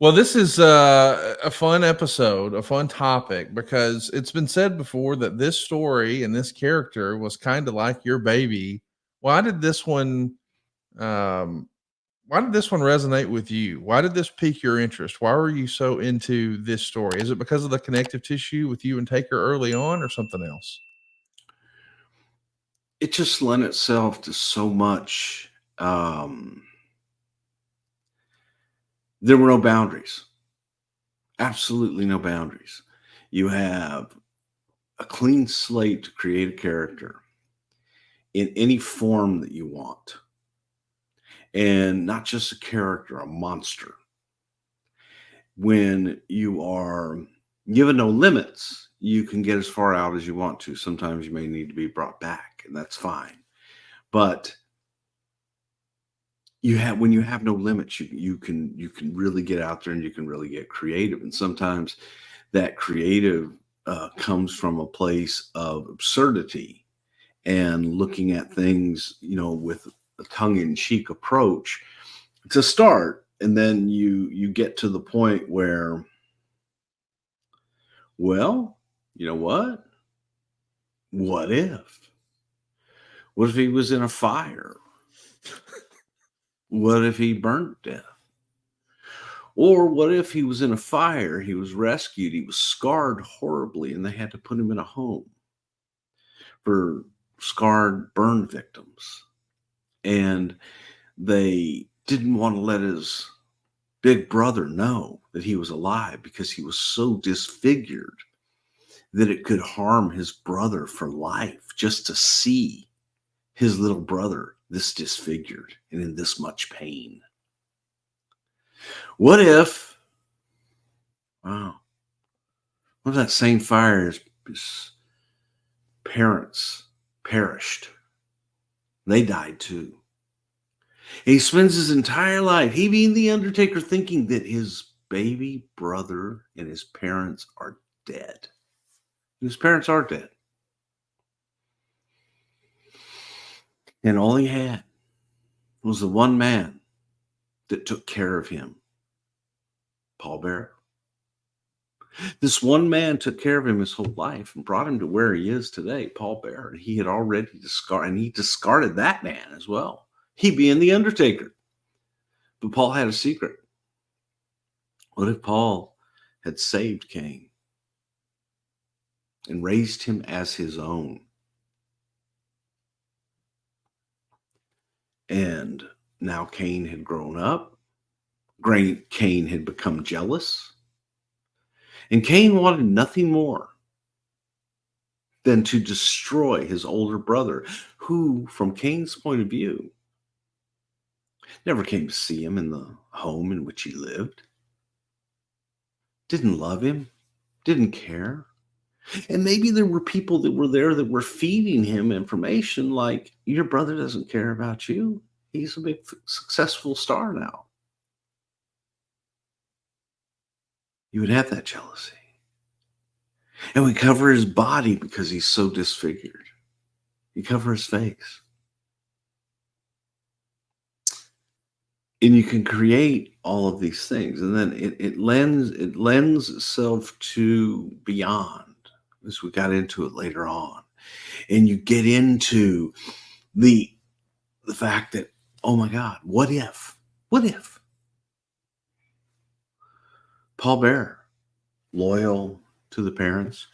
Well, this is a fun episode, a fun topic, because it's been said before that this story and this character was kind of like your baby. Why did this one? Um, why did this one resonate with you? Why did this pique your interest? Why were you so into this story? Is it because of the connective tissue with you and Taker early on, or something else? It just lent itself to so much. There were no boundaries, absolutely no boundaries. You have a clean slate to create a character in any form that you want, and not just a character, a monster. When you are given no limits, you can get as far out as you want to. Sometimes you may need to be brought back, and that's fine. But when you have no limits, you can really get out there and you can really get creative. And sometimes that creative comes from a place of absurdity and looking at things, with a tongue-in-cheek approach to start, and then you get to the point where, well, you know what if he was in a fire? What if he burned to death? Or what if he was in a fire, he was rescued, he was scarred horribly, and they had to put him in a home for scarred burn victims? And they didn't want to let his big brother know that he was alive because he was so disfigured that it could harm his brother for life just to see his little brother this disfigured and in this much pain. What if, wow, what if that same fire his parents perished? They died too. And he spends his entire life, he being the Undertaker, thinking that his baby brother and his parents are dead. His parents are dead. And all he had was the one man that took care of him, Paul Bearer. This one man took care of him his whole life and brought him to where he is today, Paul Bearer. He had already discarded that man as well, he being the Undertaker. But Paul had a secret. What if Paul had saved Kane and raised him as his own? And now Kane had grown up. Kane had become jealous. And Kane wanted nothing more than to destroy his older brother, who, from Kane's point of view, never came to see him in the home in which he lived, didn't love him, didn't care. And maybe there were people that were there that were feeding him information like, your brother doesn't care about you. He's a big, successful star now. You would have that jealousy. And we cover his body because he's so disfigured. You cover his face. And you can create all of these things. And then it lends itself to beyond, as we got into it later on. And you get into the fact that, oh my God, what if Paul Bearer, loyal to the parents,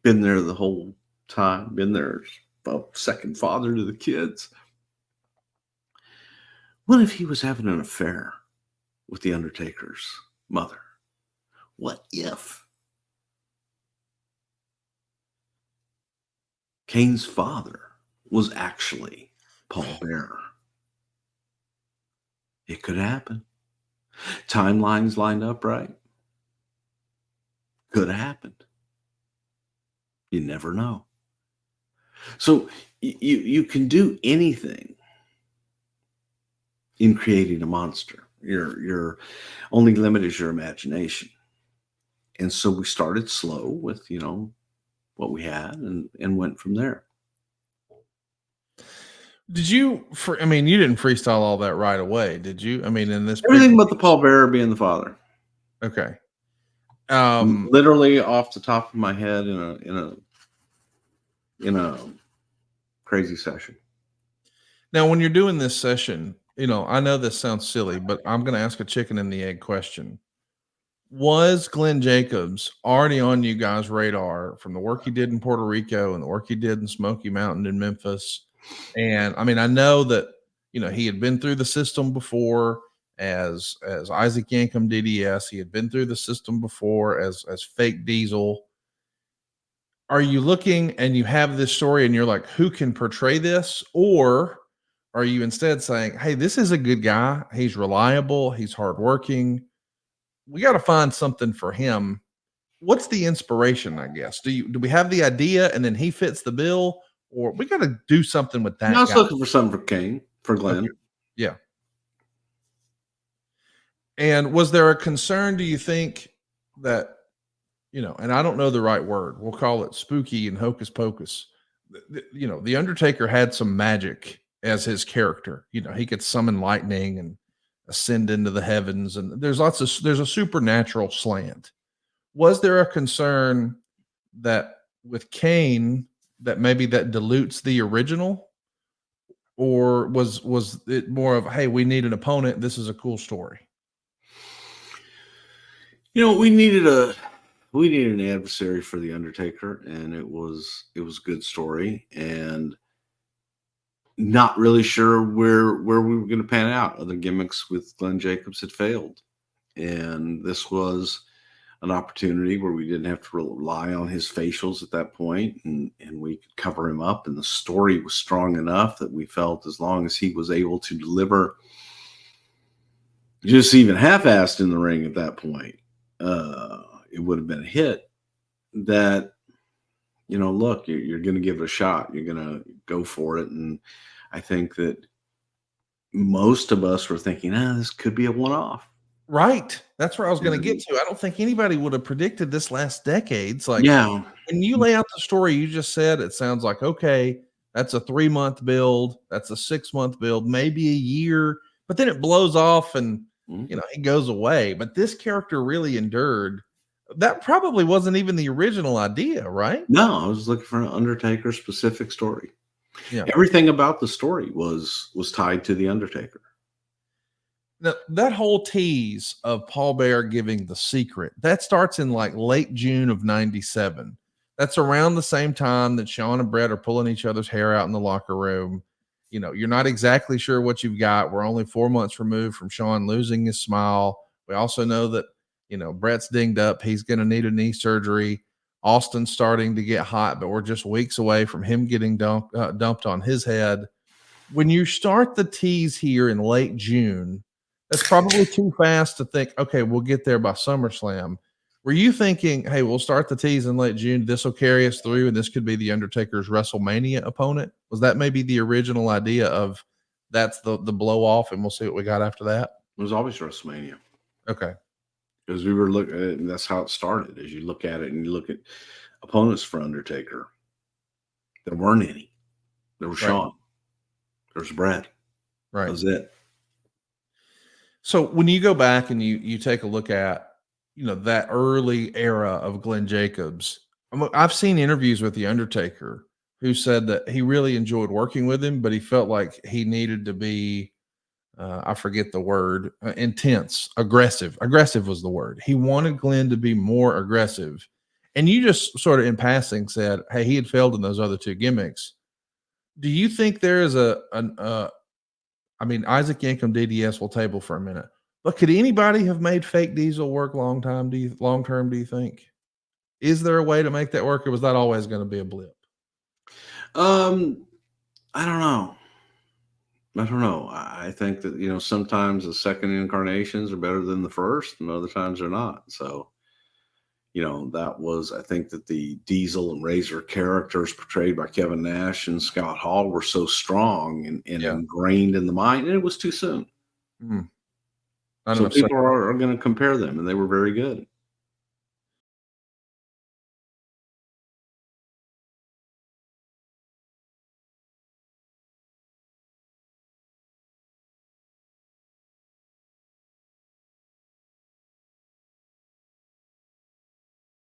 been there the whole time, been there, second father to the kids. What if he was having an affair with the Undertaker's mother? What if Kane's father was actually Paul Bearer? It could happen. Timelines lined up right. Could have happened. You never know. So you can do anything in creating a monster. Your only limit is your imagination. And so we started slow with, what we had and went from there. Did you? You didn't freestyle all that right away, did you? In this Everything but the Paul Bearer being the father. Okay. Literally off the top of my head in a crazy session. Now, when you're doing this session, I know this sounds silly, but I'm going to ask a chicken and the egg question. Was Glenn Jacobs already on you guys' radar from the work he did in Puerto Rico and the work he did in Smoky Mountain in Memphis? And I mean, I know that he had been through the system before as Isaac Yankum DDS. He had been through the system before as Fake Diesel. Are you looking and you have this story and you're like, who can portray this? Or are you instead saying, hey, this is a good guy. He's reliable. He's hardworking. We got to find something for him. What's the inspiration, I guess? Do we have the idea and then he fits the bill, or we got to do something with that I was guy? looking for something for Kane, for Glenn. Okay. Yeah. And was there a concern, do you think, that, and I don't know the right word, we'll call it spooky and hocus pocus. The Undertaker had some magic as his character. He could summon lightning and ascend into the heavens, and there's a supernatural slant. Was there a concern that with Kane that maybe that dilutes the original, or was it more of, hey, we need an opponent, this is a cool story? We needed an adversary for the Undertaker, and it was a good story, and not really sure where we were going to pan out. Other gimmicks with Glenn Jacobs had failed, and this was an opportunity where we didn't have to rely on his facials at that point, and we could cover him up, and the story was strong enough that we felt as long as he was able to deliver just even half-assed in the ring at that point, it would have been a hit. That, look, you're going to give it a shot. You're going to go for it. And I think that most of us were thinking, this could be a one-off. Right. That's where I was going to get to. I don't think anybody would have predicted this last decade. It's like, yeah, when you lay out the story you just said, it sounds like, okay, that's a 3-month build. That's a 6-month build, maybe a year, but then it blows off and, he goes away. But this character really endured. That probably wasn't even the original idea, right? No, I was looking for an Undertaker specific story. Yeah. Everything about the story was tied to the Undertaker. Now, that whole tease of Paul Bearer giving the secret, that starts in like late June of 97. That's around the same time that Sean and Brett are pulling each other's hair out in the locker room. You're not exactly sure what you've got. We're only 4 months removed from Sean losing his smile. We also know that, Brett's dinged up. He's going to need a knee surgery. Austin's starting to get hot, but we're just weeks away from him getting dumped on his head. When you start the tease here in late June, that's probably too fast to think, okay, we'll get there by SummerSlam. Were you thinking, hey, we'll start the tease in late June, this will carry us through, and this could be the Undertaker's WrestleMania opponent? Was that maybe the original idea of that's the blow off, and we'll see what we got after that? It was always WrestleMania. Okay. Because we were looking at it, and that's how it started. As you look at it and you look at opponents for Undertaker, there weren't any. There was Sean. There was Brett. Right. That was it. So when you go back and you take a look at, that early era of Glenn Jacobs, I've seen interviews with The Undertaker who said that he really enjoyed working with him, but he felt like he needed to be, I forget the word, intense, aggressive. Aggressive was the word. He wanted Glenn to be more aggressive. And you just sort of in passing said, hey, he had failed in those other two gimmicks. Do you think there is Isaac Yankum DDS will table for a minute, but could anybody have made Fake Diesel work long term, do you think? Is there a way to make that work, or was that always going to be a blip? I don't know. I think that, sometimes the second incarnations are better than the first, and other times they're not. So, that was, I think that the Diesel and Razor characters portrayed by Kevin Nash and Scott Hall were so strong and ingrained in the mind, and it was too soon. So people are going to compare them, and they were very good.